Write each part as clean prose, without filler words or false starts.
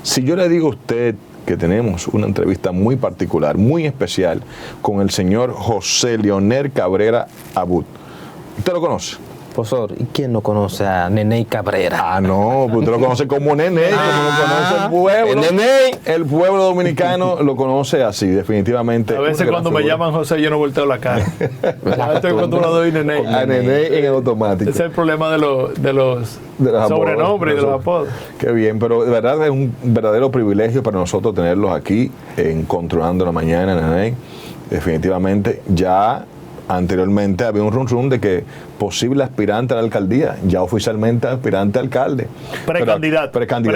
Si yo le digo a usted que tenemos una entrevista muy particular, muy especial, con el señor José Leonel Cabrera Abud. ¿Usted lo conoce? Profesor, ¿y quién no conoce a Neney Cabrera? Ah, no, pues usted lo conoce como Neney, como lo conoce el pueblo. Neney. El pueblo dominicano lo conoce así, definitivamente. A veces cuando me llaman José, yo no volteo la cara. A veces cuando uno doy Neney. A Neney en el automático. Ese es el problema de los sobrenombres y de los apodos. Qué bien, pero de verdad es un verdadero privilegio para nosotros tenerlos aquí en Controlando la Mañana, Neney. Definitivamente ya anteriormente había un rum de que posible aspirante a la alcaldía, ya oficialmente aspirante a alcalde. Precandidato a alcalde.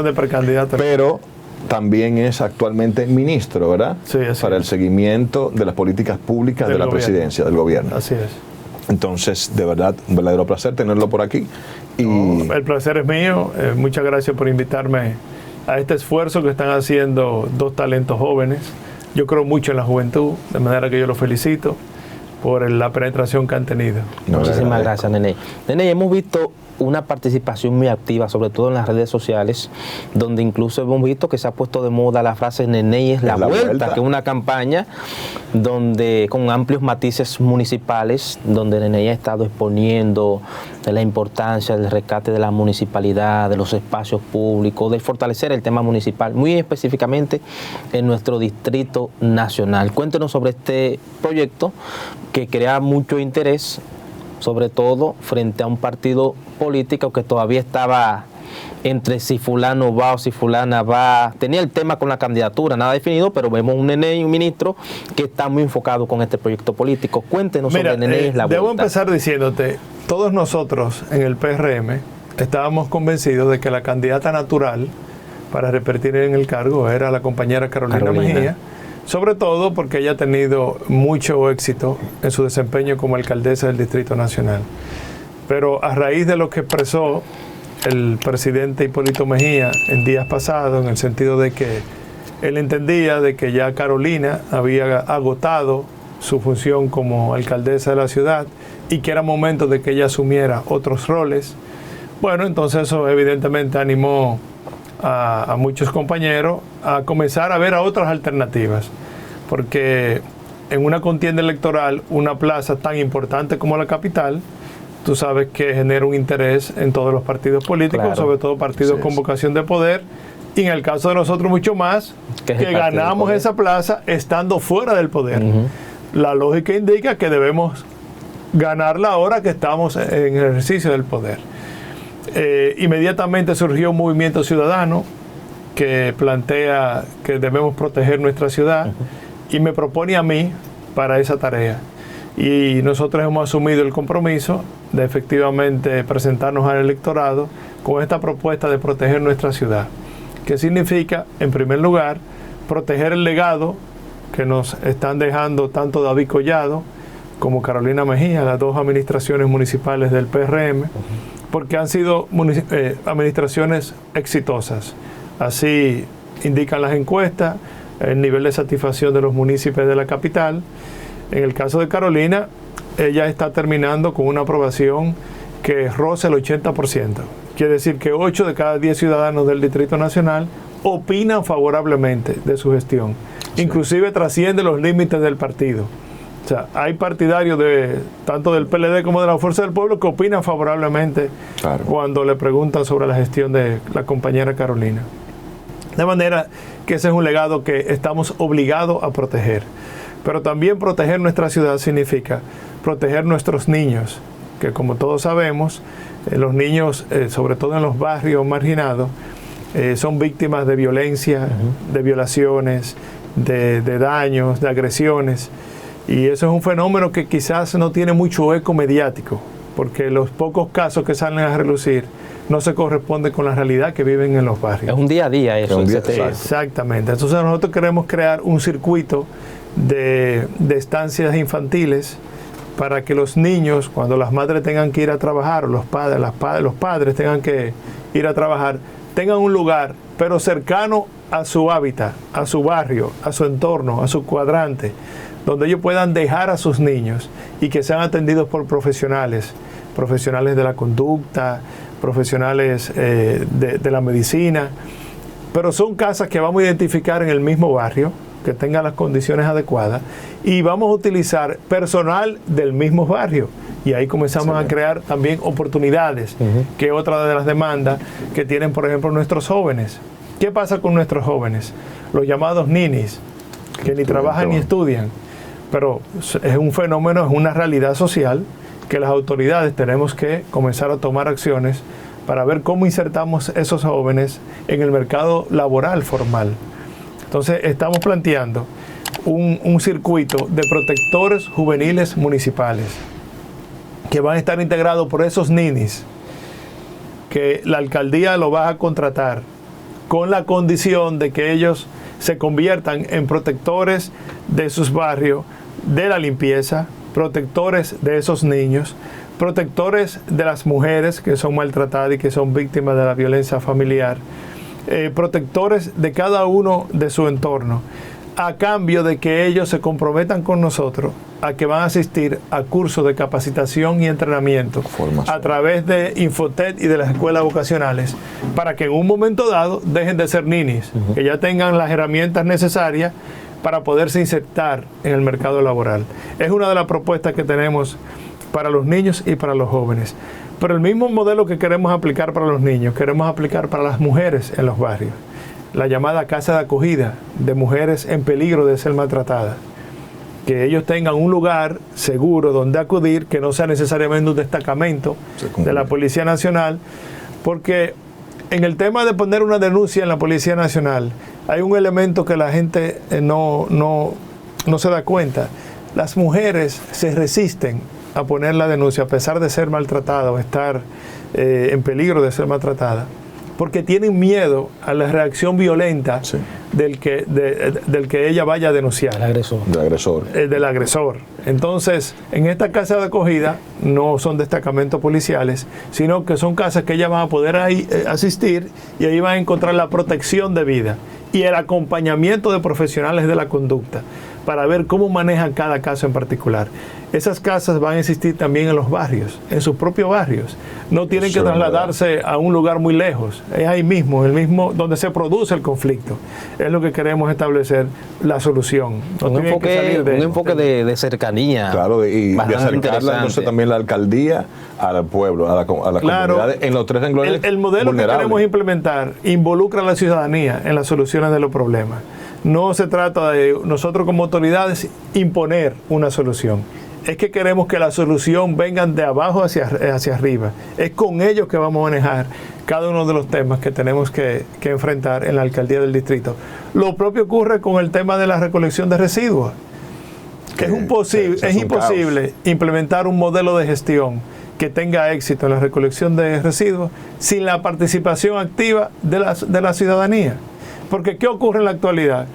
De precandidato. Pero también es actualmente ministro, ¿verdad? Sí, para el seguimiento de las políticas públicas de la presidencia, del gobierno. Así es. Entonces, de verdad, un verdadero placer tenerlo por aquí. El placer es mío. Muchas gracias por invitarme a este esfuerzo que están haciendo dos talentos jóvenes. Yo creo mucho en la juventud, de manera que yo los felicito por la penetración que han tenido. Muchísimas gracias, Neney. Neney, hemos visto una participación muy activa, sobre todo en las redes sociales, donde incluso hemos visto que se ha puesto de moda la frase Neney es la vuelta, que es una campaña donde con amplios matices municipales, donde Neney ha estado exponiendo de la importancia del rescate de la municipalidad, de los espacios públicos, de fortalecer el tema municipal, muy específicamente en nuestro Distrito Nacional. Cuéntenos sobre este proyecto que crea mucho interés, sobre todo frente a un partido político que todavía estaba entre si fulano va o si fulana va. Tenía el tema con la candidatura, nada definido, pero vemos un Neney, un ministro, que está muy enfocado con este proyecto político. Cuéntenos sobre Neney es la vuelta. Debo empezar diciéndote, todos nosotros en el PRM estábamos convencidos de que la candidata natural para repetir en el cargo era la compañera Carolina Mejía, sobre todo porque ella ha tenido mucho éxito en su desempeño como alcaldesa del Distrito Nacional. Pero a raíz de lo que expresó el presidente Hipólito Mejía en días pasados, en el sentido de que él entendía de que ya Carolina había agotado su función como alcaldesa de la ciudad y que era momento de que ella asumiera otros roles, bueno, entonces eso evidentemente animó a muchos compañeros a comenzar a ver a otras alternativas, porque en una contienda electoral, una plaza tan importante como la capital, tú sabes que genera un interés en todos los partidos políticos, claro, sobre todo partidos con vocación de poder, y en el caso de nosotros mucho más, que ganamos esa plaza estando fuera del poder. La lógica indica que debemos ganarla ahora que estamos en el ejercicio del poder. Inmediatamente surgió un movimiento ciudadano que plantea que debemos proteger nuestra ciudad y me propone a mí para esa tarea. Y nosotros hemos asumido el compromiso de efectivamente presentarnos al electorado con esta propuesta de proteger nuestra ciudad, que significa, en primer lugar, proteger el legado que nos están dejando tanto David Collado como Carolina Mejía, las dos administraciones municipales del PRM, porque han sido administraciones exitosas. Así indican las encuestas, el nivel de satisfacción de los municipios de la capital. En el caso de Carolina, ella está terminando con una aprobación que roza el 80%. Quiere decir que 8 de cada 10 ciudadanos del Distrito Nacional opinan favorablemente de su gestión. Sí. Inclusive trasciende los límites del partido. O sea, hay partidarios tanto del PLD como de la Fuerza del Pueblo que opinan favorablemente cuando le preguntan sobre la gestión de la compañera Carolina. De manera que ese es un legado que estamos obligados a proteger. Pero también proteger nuestra ciudad significa proteger nuestros niños, que como todos sabemos, los niños, sobre todo en los barrios marginados, son víctimas de violencia, de violaciones, de daños, de agresiones. Y eso es un fenómeno que quizás no tiene mucho eco mediático, porque los pocos casos que salen a relucir no se corresponden con la realidad que viven en los barrios. Es un día a día eso. Exactamente. Entonces nosotros queremos crear un circuito de estancias infantiles para que los niños, cuando las madres tengan que ir a trabajar, o los padres tengan que ir a trabajar, tengan un lugar, pero cercano a su hábitat, a su barrio, a su entorno, a su cuadrante, donde ellos puedan dejar a sus niños y que sean atendidos por profesionales de la conducta, profesionales de la medicina, pero son casas que vamos a identificar en el mismo barrio, que tengan las condiciones adecuadas, y vamos a utilizar personal del mismo barrio. Y ahí comenzamos a crear también oportunidades, que es otra de las demandas que tienen, por ejemplo, nuestros jóvenes. ¿Qué pasa con nuestros jóvenes? Los llamados ninis, que ni trabajan ni estudian. Pero es un fenómeno, es una realidad social que las autoridades tenemos que comenzar a tomar acciones para ver cómo insertamos esos jóvenes en el mercado laboral formal. Entonces estamos planteando un circuito de protectores juveniles municipales que van a estar integrados por esos ninis, que la alcaldía lo va a contratar con la condición de que ellos se conviertan en protectores de sus barrios, de la limpieza, protectores de esos niños, protectores de las mujeres que son maltratadas y que son víctimas de la violencia familiar, protectores de cada uno de su entorno, a cambio de que ellos se comprometan con nosotros a que van a asistir a cursos de capacitación y entrenamiento a través de Infotet y de las escuelas vocacionales, para que en un momento dado dejen de ser ninis, que ya tengan las herramientas necesarias para poderse insertar en el mercado laboral. Es una de las propuestas que tenemos para los niños y para los jóvenes. Pero el mismo modelo que queremos aplicar para los niños, queremos aplicar para las mujeres en los barrios. La llamada casa de acogida de mujeres en peligro de ser maltratadas. Que ellos tengan un lugar seguro donde acudir, que no sea necesariamente un destacamento de la Policía Nacional, porque en el tema de poner una denuncia en la Policía Nacional, hay un elemento que la gente no se da cuenta. Las mujeres se resisten a poner la denuncia a pesar de ser maltratada o estar en peligro de ser maltratada, porque tienen miedo a la reacción violenta del que ella vaya a denunciar. Del agresor. Entonces, en esta casa de acogida no son destacamentos policiales, sino que son casas que ellas van a poder asistir, y ahí van a encontrar la protección de vida y el acompañamiento de profesionales de la conducta para ver cómo manejan cada caso en particular. Esas casas van a existir también en los barrios, en sus propios barrios. No tienen que trasladarse a un lugar muy lejos. Es ahí mismo, el mismo donde se produce el conflicto. Es lo que queremos establecer, la solución. Un enfoque de cercanía. Claro, y de acercarla entonces también la alcaldía al pueblo, a la comunidad, en los tres renglones. El modelo que queremos implementar involucra a la ciudadanía en las soluciones de los problemas. No se trata de nosotros como autoridades imponer una solución. Es que queremos que la solución vengan de abajo hacia arriba. Es con ellos que vamos a manejar cada uno de los temas que tenemos que enfrentar en la alcaldía del distrito. Lo propio ocurre con el tema de la recolección de residuos. Es imposible implementar un modelo de gestión que tenga éxito en la recolección de residuos sin la participación activa de la ciudadanía. Porque ¿qué ocurre en la actualidad?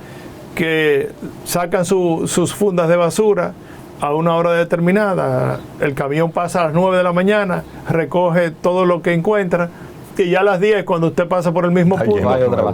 Que sacan sus fundas de basura a una hora determinada, el camión pasa a las 9 de la mañana, recoge todo lo que encuentra, y ya a las 10, cuando usted pasa por el mismo punto,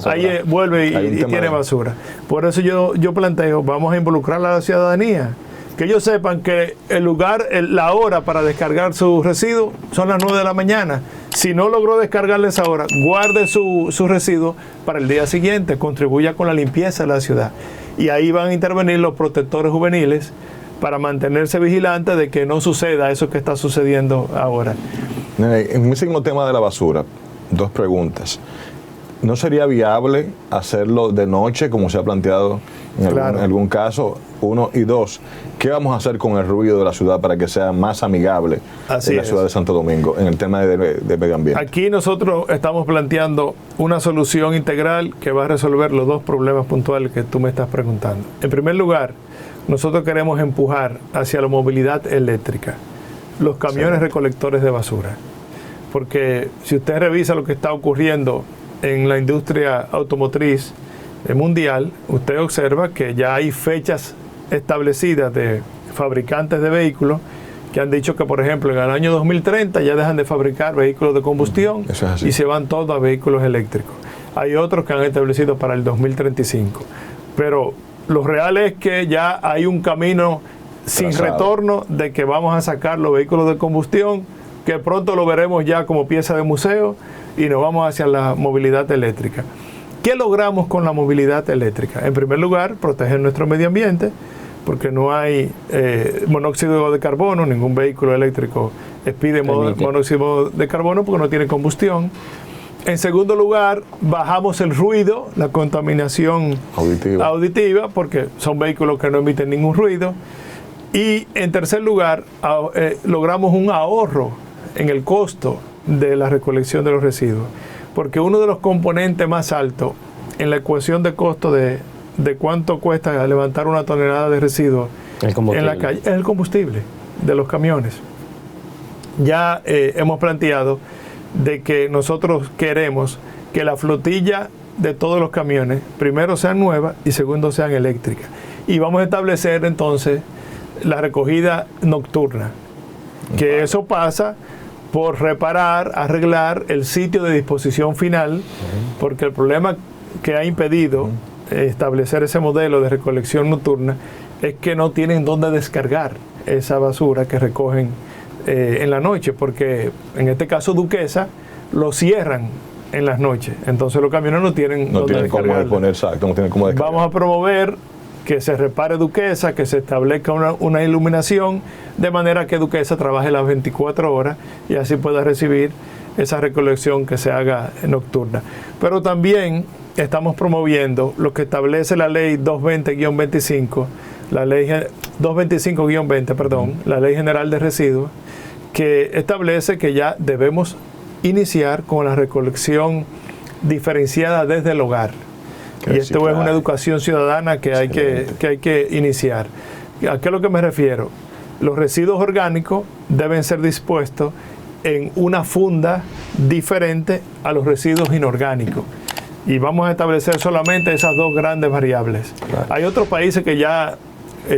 ahí vuelve y tiene basura. Por eso yo planteo, vamos a involucrar a la ciudadanía, que ellos sepan que el lugar, la hora para descargar su residuo son las 9 de la mañana. Si no logró descargarle esa hora, guarde su residuo para el día siguiente, contribuya con la limpieza de la ciudad. Y ahí van a intervenir los protectores juveniles para mantenerse vigilantes de que no suceda eso que está sucediendo ahora. En ese mismo tema de la basura, dos preguntas. ¿No sería viable hacerlo de noche, como se ha planteado en algún caso? Uno, y dos, ¿qué vamos a hacer con el ruido de la ciudad para que sea más amigable en la ciudad de Santo Domingo en el tema de medio ambiente? Aquí nosotros estamos planteando una solución integral que va a resolver los dos problemas puntuales que tú me estás preguntando. En primer lugar, nosotros queremos empujar hacia la movilidad eléctrica los camiones recolectores de basura. Porque si usted revisa lo que está ocurriendo en la industria automotriz mundial, usted observa que ya hay fechas establecidas de fabricantes de vehículos que han dicho que, por ejemplo, en el año 2030 ya dejan de fabricar vehículos de combustión y se van todos a vehículos eléctricos. Hay otros que han establecido para el 2035. Pero lo real es que ya hay un camino sin retorno de que vamos a sacar los vehículos de combustión que pronto lo veremos ya como pieza de museo y nos vamos hacia la movilidad eléctrica. ¿Qué logramos con la movilidad eléctrica? En primer lugar, proteger nuestro medio ambiente, porque no hay monóxido de carbono, ningún vehículo eléctrico expide monóxido de carbono porque no tiene combustión. En segundo lugar, bajamos el ruido, la contaminación auditiva, porque son vehículos que no emiten ningún ruido. Y en tercer lugar, logramos un ahorro en el costo de la recolección de los residuos, porque uno de los componentes más altos en la ecuación de costo de cuánto cuesta levantar una tonelada de residuos en la calle es el combustible de los camiones. Ya hemos planteado de que nosotros queremos que la flotilla de todos los camiones, primero sean nuevas y segundo sean eléctricas. Y vamos a establecer entonces la recogida nocturna, que eso pasa por reparar, arreglar el sitio de disposición final, porque el problema que ha impedido establecer ese modelo de recolección nocturna es que no tienen dónde descargar esa basura que recogen en la noche, porque en este caso Duquesa lo cierran en las noches, entonces los camiones no tienen dónde descargar. Vamos a promover que se repare Duquesa, que se establezca una iluminación de manera que Duquesa trabaje las 24 horas y así pueda recibir esa recolección que se haga nocturna. Pero también estamos promoviendo lo que establece la ley 220-25, la ley 225-20, perdón, la ley general de residuos, que establece que ya debemos iniciar con la recolección diferenciada desde el hogar. Y esto es una educación ciudadana que hay que iniciar. ¿A qué es lo que me refiero? Los residuos orgánicos deben ser dispuestos en una funda diferente a los residuos inorgánicos. Y vamos a establecer solamente esas dos grandes variables. Claro. Hay otros países que ya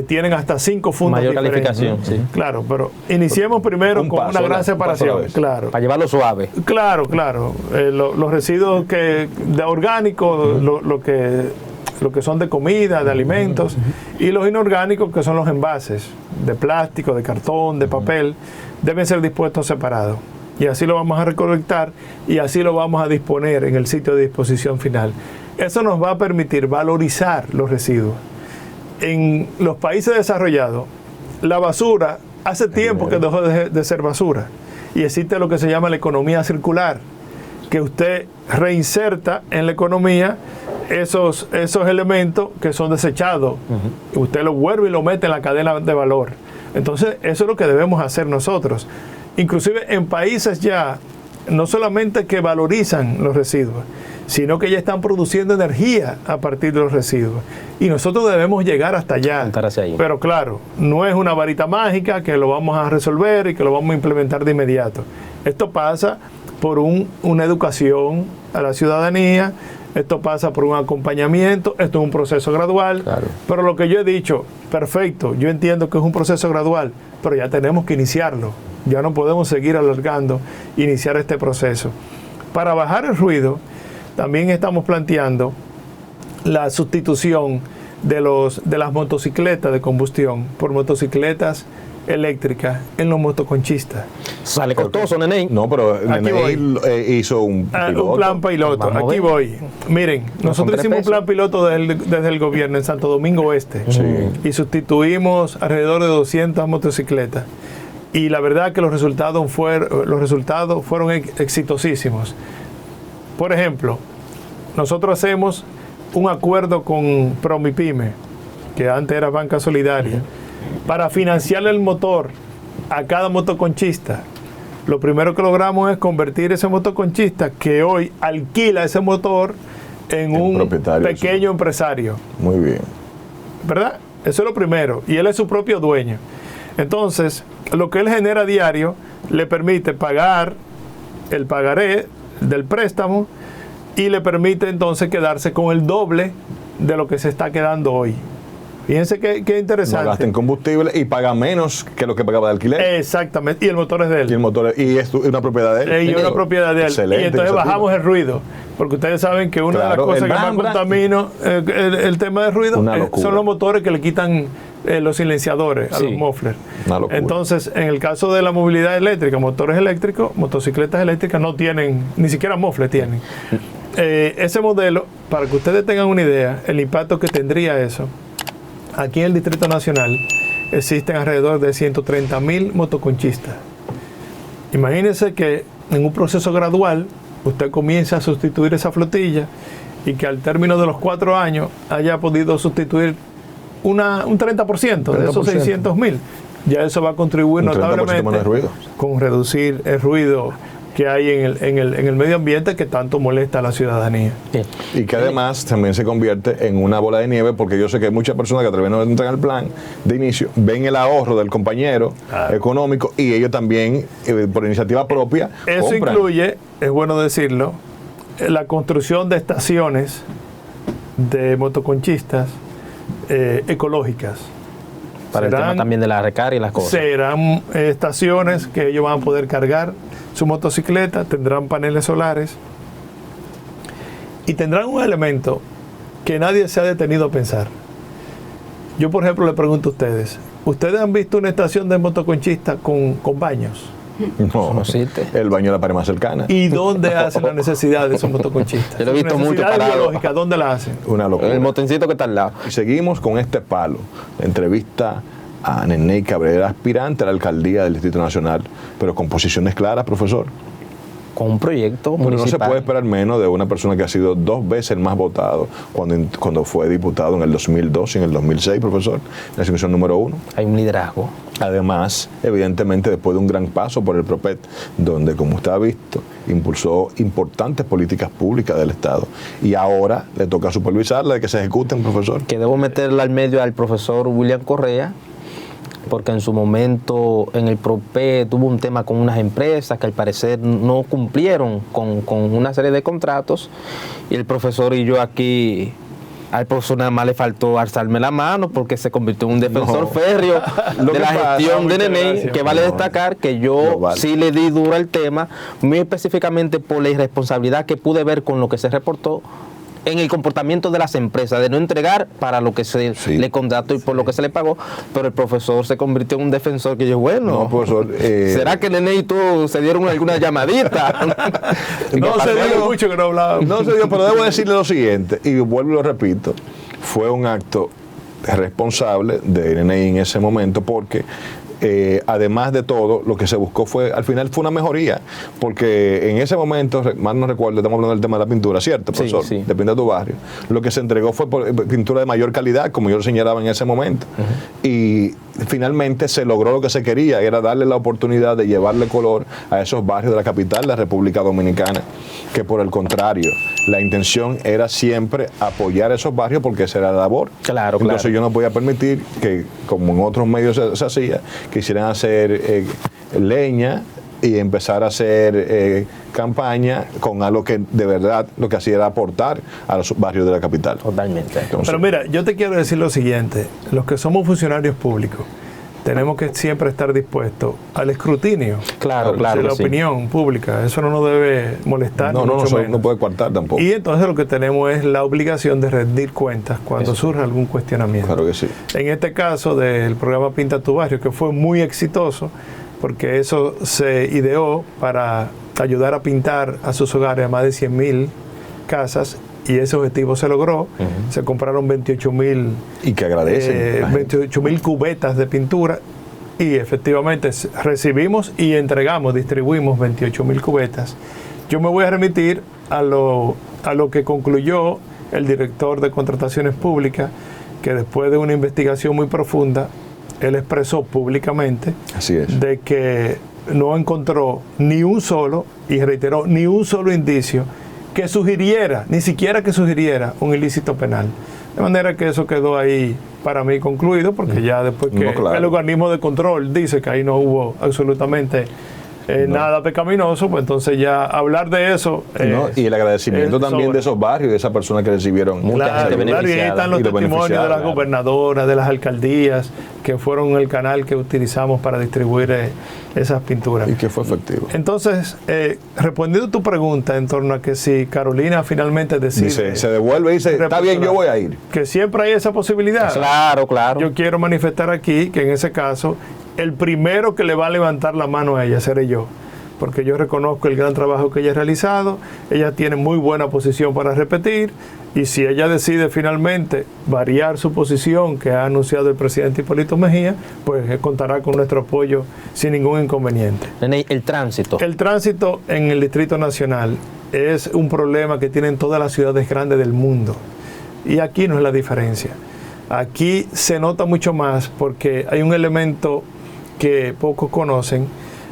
tienen hasta 5 fundas mayor diferentes. Calificación, sí. Claro, pero iniciemos primero con una gran separación. Claro. Para llevarlo suave. Claro. Los residuos orgánicos, lo que son de comida, de alimentos, y los inorgánicos, que son los envases de plástico, de cartón, de papel, deben ser dispuestos separados. Y así lo vamos a recolectar y así lo vamos a disponer en el sitio de disposición final. Eso nos va a permitir valorizar los residuos. En los países desarrollados, la basura hace tiempo que dejó de ser basura. Y existe lo que se llama la economía circular, que usted reinserta en la economía esos elementos que son desechados. Usted los vuelve y los mete en la cadena de valor. Entonces, eso es lo que debemos hacer nosotros. Inclusive en países ya, no solamente que valorizan los residuos, sino que ya están produciendo energía a partir de los residuos. Y nosotros debemos llegar hasta allá. Pero claro, no es una varita mágica que lo vamos a resolver y que lo vamos a implementar de inmediato. Esto pasa por una educación a la ciudadanía, esto pasa por un acompañamiento, esto es un proceso gradual. Claro. Pero lo que yo he dicho, perfecto, yo entiendo que es un proceso gradual, pero ya tenemos que iniciarlo. Ya no podemos seguir alargando, iniciar este proceso. Para bajar el ruido, también estamos planteando la sustitución de las motocicletas de combustión por motocicletas eléctricas en los motoconchistas. Sale costoso, Neney. No, pero Neney hizo un plan piloto. Aquí voy. Miren, nosotros hicimos un plan piloto desde el gobierno en Santo Domingo Este. Sí. Y sustituimos alrededor de 200 motocicletas. Y la verdad que los resultados fueron exitosísimos. Por ejemplo, nosotros hacemos un acuerdo con Promipyme, que antes era Banca Solidaria, para financiar el motor a cada motoconchista. Lo primero que logramos es convertir ese motoconchista que hoy alquila ese motor en un pequeño empresario. Muy bien. ¿Verdad? Eso es lo primero. Y él es su propio dueño. Entonces, lo que él genera diario le permite pagar el pagaré del préstamo y le permite entonces quedarse con el doble de lo que se está quedando hoy. Fíjense qué interesante. No gasta en combustible y paga menos que lo que pagaba de alquiler. Exactamente. Y el motor es de él. Y es una propiedad de él. Y una propiedad de él. Excelente. Y entonces bajamos el ruido. Porque ustedes saben que una de las cosas que más contamina el tema de ruido son los motores que le quitan los silenciadores, a Sí. los mufflers. Una locura. Entonces, en el caso de la movilidad eléctrica, motores eléctricos, motocicletas eléctricas no tienen, ni siquiera muffler tienen. Ese modelo, para que ustedes tengan una idea, el impacto que tendría eso, aquí en el Distrito Nacional existen alrededor de 130,000 motoconchistas. Imagínense que en un proceso gradual usted comienza a sustituir esa flotilla y que al término de los 4 años haya podido sustituir un 30% de esos 600,000. Ya eso va a contribuir Un 30% notablemente menos de ruido. con reducir el ruido que hay en el medio ambiente que tanto molesta a la ciudadanía. Bien. Y que además también se convierte en una bola de nieve, porque yo sé que hay muchas personas que a través no entran al plan de inicio, ven el ahorro del compañero económico y ellos también, por iniciativa propia, Eso compran. incluye, es bueno decirlo, la construcción de estaciones de motoconchistas ecológicas. Para el tema también de la recarga y las cosas. Serán estaciones que ellos van a poder cargar su motocicleta, tendrán paneles solares y tendrán un elemento que nadie se ha detenido a pensar. Yo, por ejemplo, le pregunto a ustedes, ¿ustedes han visto una estación de motoconchista con baños? No, No existe. el baño es la pared más cercana. ¿Y dónde hacen la necesidad de esos motoconchistas? Yo lo he visto mucho Necesidades parado. biológicas, ¿dónde la hacen? Una locura. El motencito que está al lado. Y seguimos con este palo. La entrevista a Neney Cabrera, aspirante a la alcaldía del Distrito Nacional, pero con posiciones claras, profesor. Con un proyecto Pero no se municipal. puede esperar menos de una persona que ha sido 2 veces el más votado cuando fue diputado en el 2002 y en el 2006, profesor, la asignación número 1. Hay un liderazgo. Además, evidentemente, después de un gran paso por el PROPET, donde, como usted ha visto, impulsó importantes políticas públicas del Estado. Y ahora le toca supervisarla de que se ejecuten, profesor. Que debo meterle al medio al profesor William Correa, porque en su momento en el PROPE tuvo un tema con unas empresas que al parecer no cumplieron con una serie de contratos, y el profesor y yo aquí, al profesor nada más le faltó alzarme la mano porque se convirtió en un defensor No. férreo Lo de que la pasa, gestión de muchas Neney, gracias. que vale No. destacar que No yo vale. sí le di duro al tema, muy específicamente por la irresponsabilidad que pude ver con lo que se reportó en el comportamiento de las empresas, de no entregar para lo que se Sí. le contrató y por lo que se le pagó, pero el profesor se convirtió en un defensor que yo, bueno, No, profesor. ¿será que Neney y tú se dieron alguna llamadita? No se dio mucho que no hablábamos. No se dio, pero debo decirle lo siguiente, y vuelvo y lo repito, fue un acto responsable de Neney en ese momento, porque además de todo, lo que se buscó al final fue una mejoría, porque en ese momento, mal no recuerdo, estamos hablando del tema de la pintura, ¿cierto, Sí, profesor? sí. Depende de tu barrio. Lo que se entregó fue pintura de mayor calidad, como yo lo señalaba en ese momento. Y finalmente se logró lo que se quería, era darle la oportunidad de llevarle color a esos barrios de la capital de la República Dominicana, que por el contrario, la intención era siempre apoyar esos barrios porque esa era la labor. Claro, Entonces claro. yo no podía permitir que, como en otros medios se hacía, quisieran hacer leña y empezar a hacer campaña con algo que de verdad lo que hacía era aportar a los barrios de la capital. Totalmente. Entonces, Pero mira, yo te quiero decir lo siguiente, los que somos funcionarios públicos tenemos que siempre estar dispuestos al escrutinio Claro, de claro la que sí. opinión pública. Eso no nos debe molestar. no, ni no, no, mucho no menos. puede coartar tampoco. Y entonces lo que tenemos es la obligación de rendir cuentas cuando surja algún cuestionamiento. Claro que sí. En este caso del programa Pinta tu Barrio, que fue muy exitoso, porque eso se ideó para ayudar a pintar a sus hogares a más de 100,000 casas, y ese objetivo se logró. Se compraron 28,000 Y que agradecen. la gente. 28,000 cubetas de pintura, y efectivamente recibimos y entregamos, distribuimos 28,000 cubetas. Yo me voy a remitir a lo que concluyó el director de Contrataciones Públicas, que después de una investigación muy profunda, él expresó públicamente Así es. de que no encontró ni un solo, y reiteró, ni un solo indicio que sugiriera, ni siquiera que sugiriera un ilícito penal. De manera que eso quedó ahí para mí concluido, porque ya después que No, claro. el organismo de control dice que ahí no hubo absolutamente nada pecaminoso, pues entonces ya hablar de eso... ¿No? Y el agradecimiento también sobre. de esos barrios, de esas personas que recibieron. Mucha Claro, gente claro, y ahí están los Y los testimonios de las beneficiados. gobernadoras, de las alcaldías, que fueron el canal que utilizamos para distribuir esas pinturas. Y que fue efectivo. Entonces, respondiendo a tu pregunta en torno a que si Carolina finalmente decide... se devuelve y dice, está bien, yo voy a ir. Que siempre hay esa posibilidad. Claro, claro. Yo quiero manifestar aquí que en ese caso, el primero que le va a levantar la mano a ella seré yo. Porque yo reconozco el gran trabajo que ella ha realizado, ella tiene muy buena posición para repetir, y si ella decide finalmente variar su posición que ha anunciado el presidente Hipólito Mejía, pues contará con nuestro apoyo sin ningún inconveniente. Nene, el tránsito. El tránsito en el Distrito Nacional es un problema que tienen todas las ciudades grandes del mundo, y aquí no es la diferencia. Aquí se nota mucho más porque hay un elemento que pocos conocen.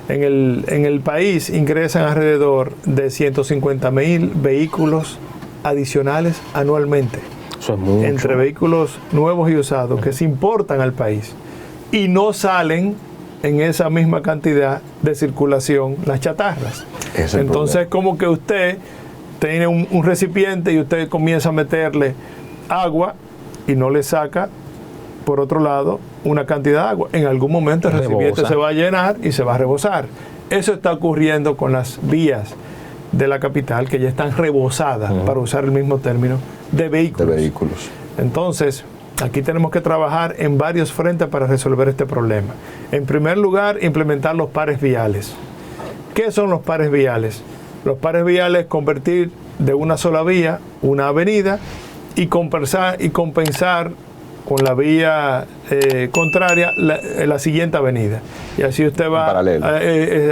En el país ingresan alrededor de 150,000 vehículos adicionales anualmente. Eso es mucho. Entre vehículos nuevos y usados que se importan al país. Y no salen en esa misma cantidad de circulación las chatarras. Entonces, como que usted tiene un recipiente y usted comienza a meterle agua y no le saca, por otro lado, una cantidad de agua. En algún momento el recipiente se va a llenar y se va a rebosar. Eso está ocurriendo con las vías de la capital, que ya están rebosadas, para usar el mismo término, de vehículos. Entonces, aquí tenemos que trabajar en varios frentes para resolver este problema. En primer lugar, implementar los pares viales. ¿Qué son los pares viales? Los pares viales es convertir de una sola vía una avenida y compensar con la vía contraria la siguiente avenida. Y así usted va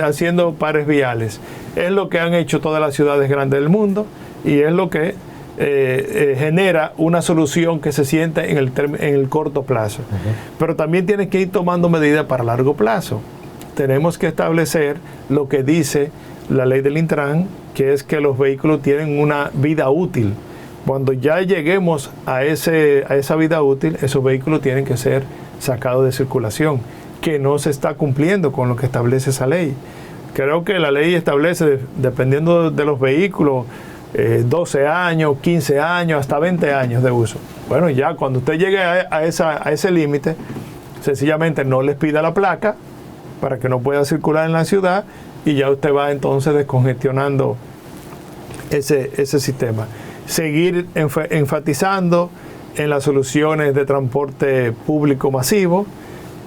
haciendo pares viales. Es lo que han hecho todas las ciudades grandes del mundo y es lo que genera una solución que se siente en el corto plazo. Pero también tiene que ir tomando medidas para largo plazo. Tenemos que establecer lo que dice la ley del Intran, que es que los vehículos tienen una vida útil. Cuando ya lleguemos a esa vida útil, esos vehículos tienen que ser sacados de circulación, que no se está cumpliendo con lo que establece esa ley. Creo que la ley establece, dependiendo de los vehículos, 12 años, 15 años, hasta 20 años de uso. Bueno, ya cuando usted llegue a ese límite, sencillamente no les pida la placa para que no pueda circular en la ciudad y ya usted va entonces descongestionando ese sistema. Seguir enfatizando en las soluciones de transporte público masivo,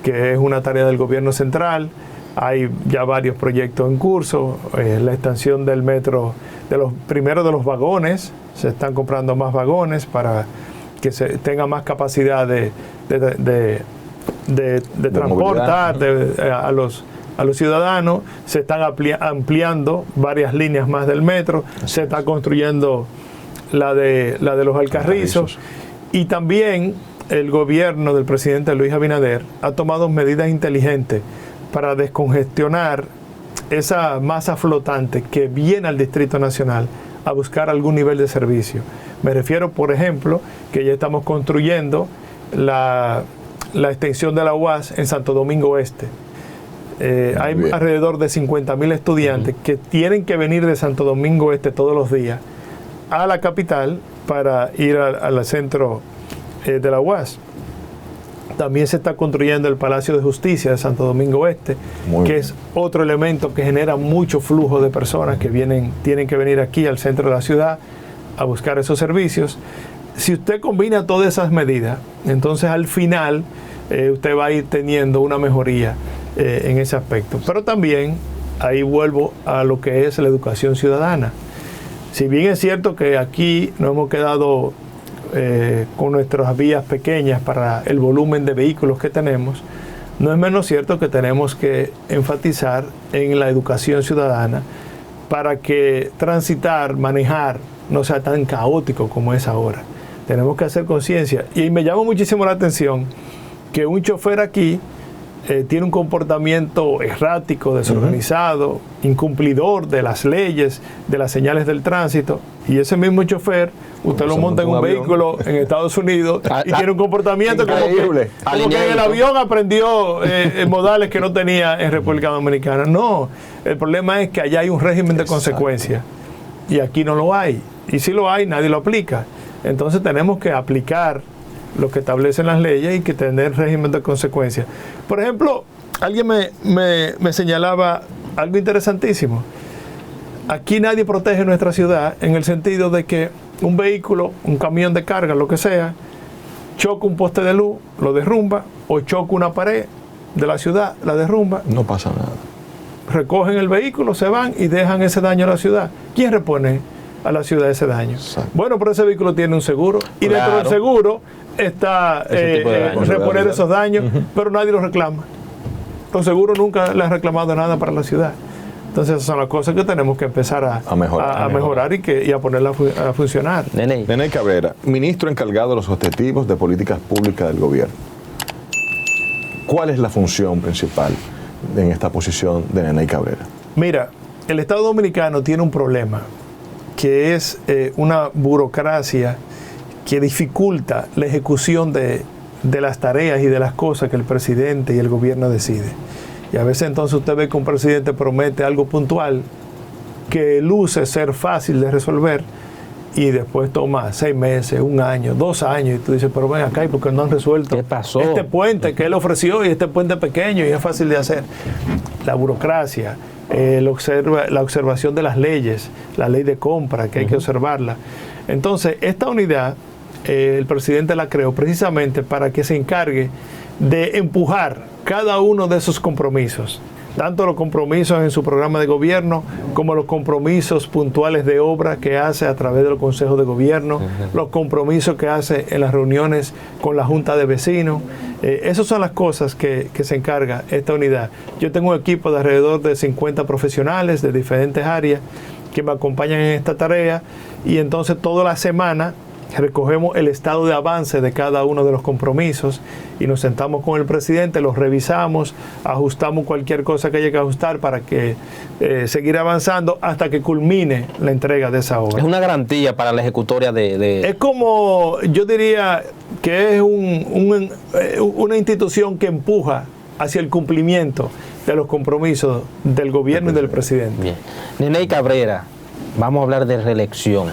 que es una tarea del gobierno central. Hay ya varios proyectos en curso, la extensión del metro, de los vagones, se están comprando más vagones para que se tenga más capacidad de transportar a los ciudadanos. Se están ampliando varias líneas más del metro, se está construyendo la de los Alcarrizos, y también el gobierno del presidente Luis Abinader ha tomado medidas inteligentes para descongestionar esa masa flotante que viene al Distrito Nacional a buscar algún nivel de servicio. Me refiero, por ejemplo, que ya estamos construyendo la extensión de la UAS en Santo Domingo Este. Hay alrededor de 50,000 estudiantes que tienen que venir de Santo Domingo Este todos los días a la capital para ir al centro de la UAS. También se está construyendo el Palacio de Justicia de Santo Domingo Este, que es otro elemento que genera mucho flujo de personas que tienen que venir aquí al centro de la ciudad a buscar esos servicios. Si usted combina todas esas medidas, entonces al final usted va a ir teniendo una mejoría en ese aspecto. Pero también ahí vuelvo a lo que es la educación ciudadana. Si bien es cierto que aquí nos hemos quedado con nuestras vías pequeñas para el volumen de vehículos que tenemos, no es menos cierto que tenemos que enfatizar en la educación ciudadana para que transitar, manejar, no sea tan caótico como es ahora. Tenemos que hacer conciencia. Y me llama muchísimo la atención que un chofer aquí tiene un comportamiento errático, desorganizado, incumplidor de las leyes, de las señales del tránsito, y ese mismo chofer, usted lo monta en un vehículo en Estados Unidos y tiene un comportamiento como que en el avión aprendió modales que no tenía en República Dominicana. No, el problema es que allá hay un régimen de consecuencias y aquí no lo hay, y si lo hay, nadie lo aplica. Entonces tenemos que aplicar lo que establecen las leyes y que tener régimen de consecuencias. Por ejemplo, alguien me señalaba algo interesantísimo. Aquí nadie protege nuestra ciudad en el sentido de que un vehículo, un camión de carga, lo que sea, choca un poste de luz, lo derrumba, o choca una pared de la ciudad, la derrumba. No pasa nada. Recogen el vehículo, se van y dejan ese daño a la ciudad. ¿Quién repone a la ciudad ese daño? Exacto. Bueno, pero ese vehículo tiene un seguro y dentro del seguro está reponer esos daños, pero nadie los reclama. Los seguros nunca le han reclamado nada para la ciudad. Entonces esas son las cosas que tenemos que empezar a mejorar y a ponerla a funcionar. Neney Cabrera, ministro encargado de los objetivos de políticas públicas del gobierno. ¿Cuál es la función principal en esta posición de Neney Cabrera? Mira, el Estado Dominicano tiene un problema, que es una burocracia que dificulta la ejecución de las tareas y de las cosas que el presidente y el gobierno deciden. Y a veces entonces usted ve que un presidente promete algo puntual que luce ser fácil de resolver y después toma 6 meses, 1 año, 2 años y tú dices, pero ven acá, ¿y por qué no han resuelto ¿Qué pasó? este puente que él ofreció y este puente pequeño y es fácil de hacer? La burocracia, la observación de las leyes, la ley de compra que hay que observarla. Entonces, esta unidad el presidente la creó precisamente para que se encargue de empujar cada uno de esos compromisos, tanto los compromisos en su programa de gobierno como los compromisos puntuales de obra que hace a través de los consejos de gobierno, los compromisos que hace en las reuniones con la Junta de Vecinos. Esas son las cosas que se encarga esta unidad. Yo tengo un equipo de alrededor de 50 profesionales de diferentes áreas que me acompañan en esta tarea y entonces toda la semana recogemos el estado de avance de cada uno de los compromisos y nos sentamos con el presidente, los revisamos, ajustamos cualquier cosa que haya que ajustar para que seguir avanzando hasta que culmine la entrega de esa obra. Es una garantía para la ejecutoria de... Es como, yo diría que es una institución que empuja hacia el cumplimiento de los compromisos del gobierno y del presidente. Bien. Neney Cabrera, vamos a hablar de reelección.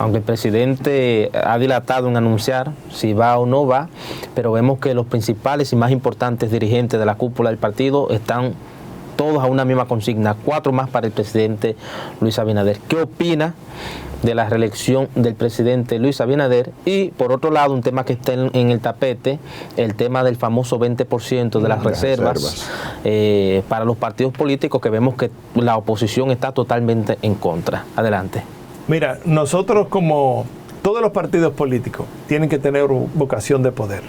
Aunque el presidente ha dilatado en anunciar si va o no va, pero vemos que los principales y más importantes dirigentes de la cúpula del partido están todos a una misma consigna, 4 más para el presidente Luis Abinader. ¿Qué opina de la reelección del presidente Luis Abinader? Y por otro lado, un tema que está en el tapete, el tema del famoso 20% de las reservas para los partidos políticos, que vemos que la oposición está totalmente en contra. Adelante. Mira, nosotros como todos los partidos políticos tienen que tener vocación de poder.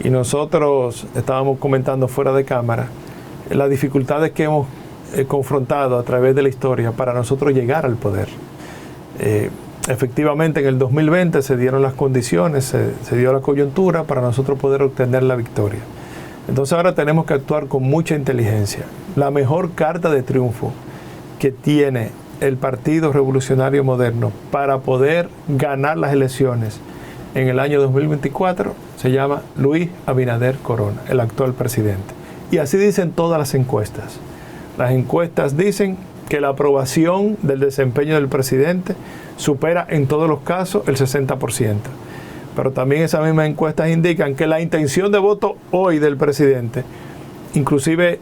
Y nosotros estábamos comentando fuera de cámara las dificultades que hemos confrontado a través de la historia para nosotros llegar al poder. Efectivamente, en el 2020 se dieron las condiciones, se dio la coyuntura para nosotros poder obtener la victoria. Entonces ahora tenemos que actuar con mucha inteligencia. La mejor carta de triunfo que tiene el Partido Revolucionario Moderno para poder ganar las elecciones en el año 2024 se llama Luis Abinader Corona, el actual presidente. Y así dicen todas las encuestas. Las encuestas dicen que la aprobación del desempeño del presidente supera en todos los casos el 60%. Pero también esas mismas encuestas indican que la intención de voto hoy del presidente inclusive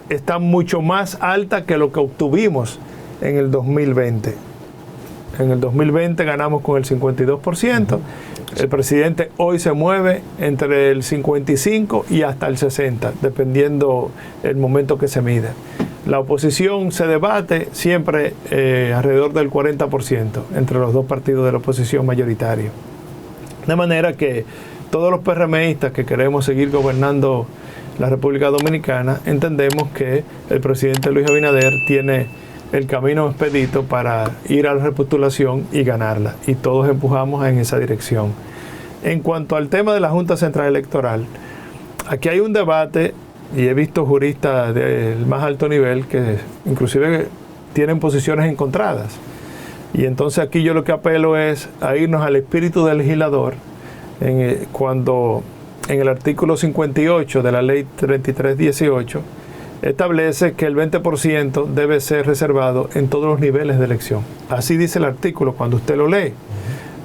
está mucho más alta que lo que obtuvimos en el 2020. En el 2020 ganamos con el 52%. El presidente hoy se mueve entre el 55 y hasta el 60, dependiendo el momento que se mida. La oposición se debate siempre alrededor del 40% entre los dos partidos de la oposición mayoritario. De manera que todos los PRMistas que queremos seguir gobernando la República Dominicana entendemos que el presidente Luis Abinader tiene el camino expedito para ir a la repostulación y ganarla, y todos empujamos en esa dirección. En cuanto al tema de la Junta Central Electoral, aquí hay un debate y he visto juristas del más alto nivel que inclusive tienen posiciones encontradas, y entonces aquí yo lo que apelo es a irnos al espíritu del legislador cuando en el artículo 58 de la ley 3318 establece que el 20% debe ser reservado en todos los niveles de elección. Así dice el artículo cuando usted lo lee.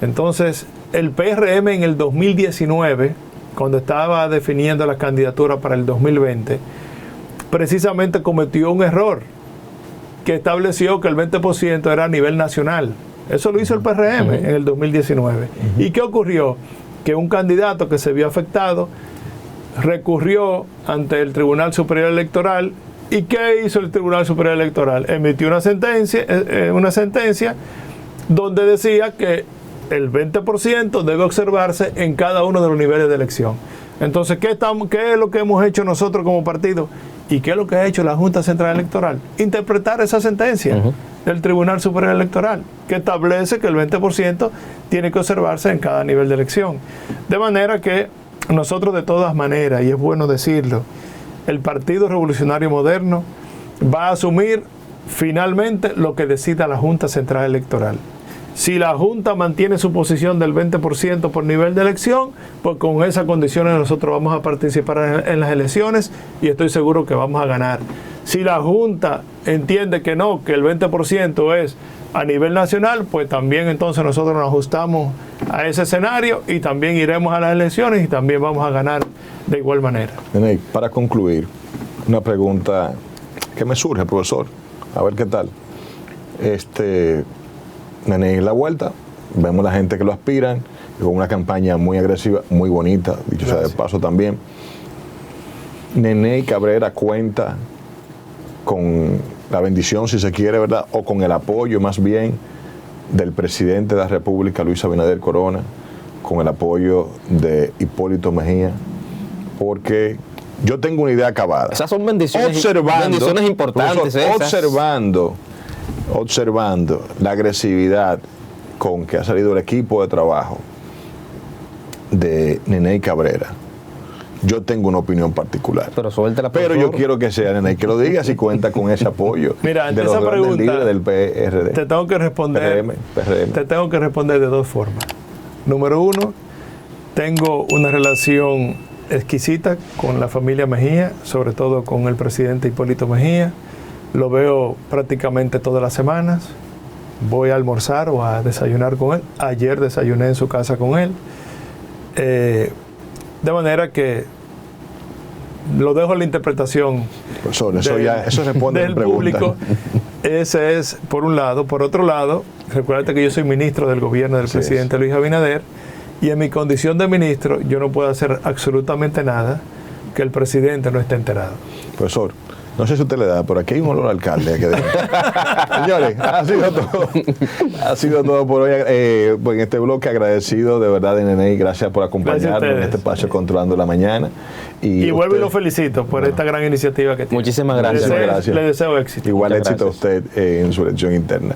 Entonces, el PRM en el 2019 cuando estaba definiendo la candidatura para el 2020, precisamente cometió un error que estableció que el 20% era a nivel nacional. Eso lo hizo el PRM en el 2019. ¿Y qué ocurrió? Que un candidato que se vio afectado recurrió ante el Tribunal Superior Electoral. ¿Y qué hizo el Tribunal Superior Electoral? Emitió una sentencia donde decía que el 20% debe observarse en cada uno de los niveles de elección. Entonces, ¿qué es lo que hemos hecho nosotros como partido? ¿Y qué es lo que ha hecho la Junta Central Electoral? Interpretar esa sentencia del Tribunal Superior Electoral, que establece que el 20% tiene que observarse en cada nivel de elección. De manera que nosotros, de todas maneras, y es bueno decirlo, el Partido Revolucionario Moderno va a asumir finalmente lo que decida la Junta Central Electoral. Si la Junta mantiene su posición del 20% por nivel de elección, pues con esas condiciones nosotros vamos a participar en las elecciones y estoy seguro que vamos a ganar. Si la Junta entiende que no, que el 20% es a nivel nacional, pues también entonces nosotros nos ajustamos a ese escenario y también iremos a las elecciones y también vamos a ganar de igual manera. Neney, para concluir, una pregunta que me surge, profesor, a ver qué tal. Neney en la vuelta, vemos la gente que lo aspiran, con una campaña muy agresiva, muy bonita, dicho sea de paso también. Neney Cabrera cuenta con la bendición, si se quiere, ¿verdad? O con el apoyo más bien del presidente de la República, Luis Abinader Corona, con el apoyo de Hipólito Mejía, porque yo tengo una idea acabada. Esas son bendiciones importantes. Observando la agresividad con que ha salido el equipo de trabajo de Neney Cabrera, yo tengo una opinión particular. Pero yo quiero que sea Neney que lo diga si cuenta con ese apoyo. Mira, ante esa pregunta del PRD. Te tengo que responder. Te tengo que responder de dos formas. Número uno, tengo una relación exquisita con la familia Mejía, sobre todo con el presidente Hipólito Mejía. Lo veo prácticamente todas las semanas. Voy a almorzar o a desayunar con él. Ayer desayuné en su casa con él. De manera que lo dejo a la interpretación. Profesor, eso responde del público. Ese es por un lado. Por otro lado, recuérdate que yo soy ministro del gobierno del presidente Luis Abinader, y en mi condición de ministro yo no puedo hacer absolutamente nada que el presidente no esté enterado. Profesor, no sé si usted le da, pero aquí hay un olor alcalde. Señores, ha sido todo por hoy. En este bloque, agradecido de verdad de Neney. Gracias por acompañarnos en este espacio Controlando la Mañana. Y vuelvo y lo felicito por esta gran iniciativa que tiene. Muchísimas gracias. Le deseo éxito. Igual éxito a usted en su elección interna.